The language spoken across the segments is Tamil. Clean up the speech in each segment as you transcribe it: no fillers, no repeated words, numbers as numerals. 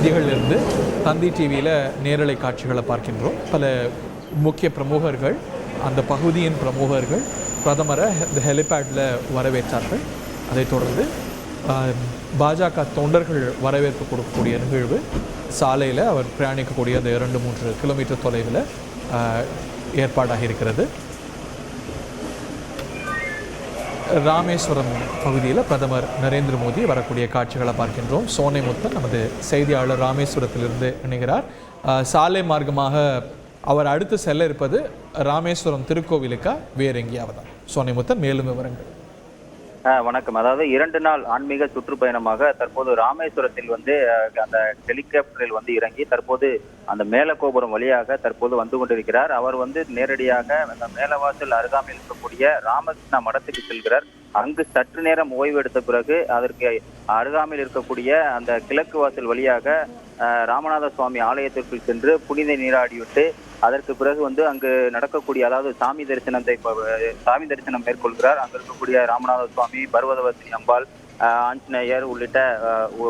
செய்திகளிலிருந்து தந்தி டிவியில் நேரலை காட்சிகளை பார்க்கின்றோம். பல முக்கிய பிரமுகர்கள், அந்த பகுதியின் பிரமுகர்கள் பிரதமரை இந்த ஹெலிபேடில் வரவேற்றார்கள். அதைத் தொடர்ந்து பாஜக தொண்டர்கள் வரவேற்பு கொடுக்கக்கூடிய நிகழ்வு சாலையில் அவர் பிரயாணிக்கக்கூடிய அந்த 2-3 கிலோமீட்டர் தொலைவில் ஏற்பாடாக இருக்கிறது. ராமேஸ்வரம் பகுதியில் பிரதமர் நரேந்திர மோடி வரக்கூடிய காட்சிகளை பார்க்கின்றோம். சோனை முத்தன் நமது செய்தியாளர் ராமேஸ்வரத்திலிருந்து இணைகிறார். சாலை மார்க்கமாக அவர் அடுத்து செல்ல இருப்பது ராமேஸ்வரம் திருக்கோவிலுக்கா வேறு எங்கேயாவதா? சோனை முத்தன், மேலும் விவரங்கள். வணக்கம். அதாவது 2 நாள் ஆன்மீக சுற்றுப்பயணமாக தற்போது ராமேஸ்வரத்தில் அந்த ஹெலிகாப்டரில் இறங்கி தற்போது அந்த மேலகோபுரம் வழியாக தற்போது வந்து கொண்டிருக்கிறார். அவர் நேரடியாக அந்த மேலவாசல் அருகாமையில் இருக்கக்கூடிய ராமகிருஷ்ணா மடத்துக்கு செல்கிறார். அங்கு சற்று நேரம் ஓய்வு எடுத்த பிறகு அதற்கு அருகாமையில் இருக்கக்கூடிய அந்த கிழக்கு வாசல் வழியாக ராமநாத சுவாமி ஆலயத்திற்குள் சென்று புனித நீராடிவிட்டு அதற்கு பிறகு அங்கு நடக்கக்கூடிய, அதாவது சாமி தரிசனம் மேற்கொள்கிறார். அங்கு இருக்கக்கூடிய ராமநாத சுவாமி, பர்வதவர்த்தினி அம்பாள், ஆஞ்சநேயர் உள்ளிட்ட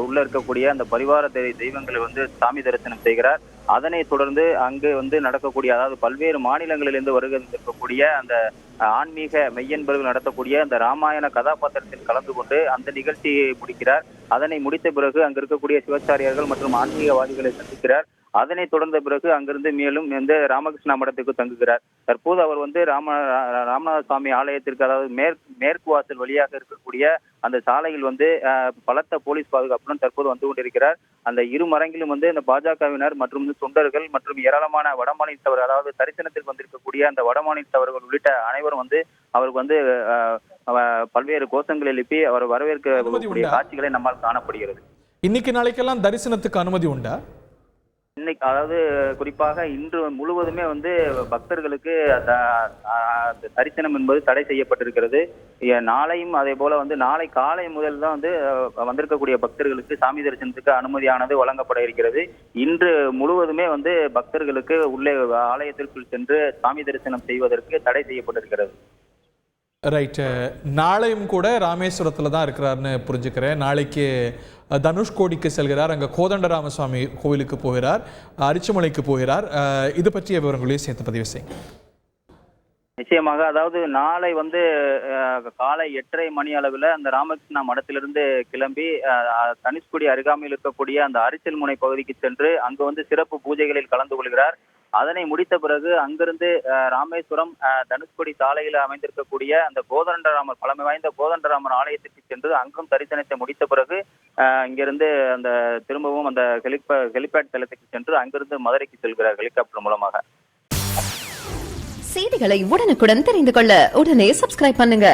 உள்ள இருக்கக்கூடிய அந்த பரிவார தெய்வங்களை சாமி தரிசனம் செய்கிறார். அதனை தொடர்ந்து அங்கு நடக்கக்கூடிய, அதாவது பல்வேறு மாநிலங்களிலிருந்து வருகின்ற அந்த ஆன்மீக மெய்யன்பர்கள் நடத்தக்கூடிய அந்த ராமாயண கதாபாத்திரத்தில் கலந்து கொண்டு அந்த நிகழ்ச்சியை முடிக்கிறார். அதனை முடித்த பிறகு அங்கு இருக்கக்கூடிய சிவாச்சாரியர்கள் மற்றும் ஆன்மீகவாதிகளை சந்திக்கிறார். அதனை தொடர்ந்த பிறகு அங்கிருந்து மேலும் ராமகிருஷ்ணா மடத்துக்கு தங்குகிறார். தற்போது அவர் ராமநாத சுவாமி ஆலயத்திற்கு, அதாவது மேற்கு வாசல் வழியாக இருக்கக்கூடிய அந்த சாலையில் பலத்த போலீஸ் பாதுகாப்புடன் தற்போது வந்து கொண்டிருக்கிறார். அந்த இரு மரங்கிலும் இந்த பாஜகவினர் மற்றும் தொண்டர்கள் மற்றும் ஏராளமான வடமாநிலத்தவர்கள், அதாவது தரிசனத்திற்கு வந்திருக்கக்கூடிய அந்த வடமாநிலத்தவர்கள் உள்ளிட்ட அனைவரும் அவருக்கு பல்வேறு கோஷங்கள் எழுப்பி அவர் வரவேற்கக்கூடிய காட்சிகளை நம்மால் காணப்படுகிறது. இன்னைக்கு நாளைக்கெல்லாம் தரிசனத்துக்கு அனுமதி உண்டா? இன்னைக்கு, அதாவது குறிப்பாக இன்று முழுவதுமே பக்தர்களுக்கு தரிசனம் என்பது தடை செய்யப்பட்டிருக்கிறது. நாளையும் அதே போல நாளை காலை முதல் தான் வந்திருக்கக்கூடிய பக்தர்களுக்கு சாமி தரிசனத்துக்கு அனுமதியானது வழங்கப்பட இருக்கிறது. இன்று முழுவதுமே பக்தர்களுக்கு உள்ளே ஆலயத்திற்குள் சென்று சாமி தரிசனம் செய்வதற்கு தடை செய்யப்பட்டிருக்கிறது. ரைட்டு. நாளையும் கூட ராமேஸ்வரத்தில் தான் இருக்கிறாருன்னு புரிஞ்சுக்கிறேன். நாளைக்கு தனுஷ்கோடிக்கு செல்கிறார், அங்கே கோதண்டராமசுவாமி கோவிலுக்கு போகிறார், அரிச்சமலைக்கு போகிறார். இது பற்றிய விவரங்களையும் சேர்த்து பதிவு செய்யுங்க. நிச்சயமாக. அதாவது நாளை காலை 8:30 மணி அளவில் அந்த ராமகிருஷ்ணா மடத்திலிருந்து கிளம்பி தனுஷ்கோடி அருகாமையில் இருக்கக்கூடிய அந்த அரிச்சல் முனை பகுதிக்கு சென்று அங்கு சிறப்பு பூஜைகளில் கலந்து கொள்கிறார். அதனை முடித்த பிறகு அங்கிருந்து ராமேஸ்வரம் தனுஷ்கோடி சாலையில் அமைந்திருக்கக்கூடிய அந்த கோதண்டராமர், பழமை வாய்ந்த கோதண்டராமர் ஆலயத்திற்கு சென்று அங்கும் தரிசனத்தை முடித்த பிறகு இங்கிருந்து அந்த திரும்பவும் அந்த ஹெலிபேட் தளத்துக்கு சென்று அங்கிருந்து மதுரைக்கு செல்கிறார் ஹெலிகாப்டர் மூலமாக. செய்திகளை உடனுக்குடன் தெரிந்து கொள்ள உடனே சப்ஸ்கிரைப் பண்ணுங்க.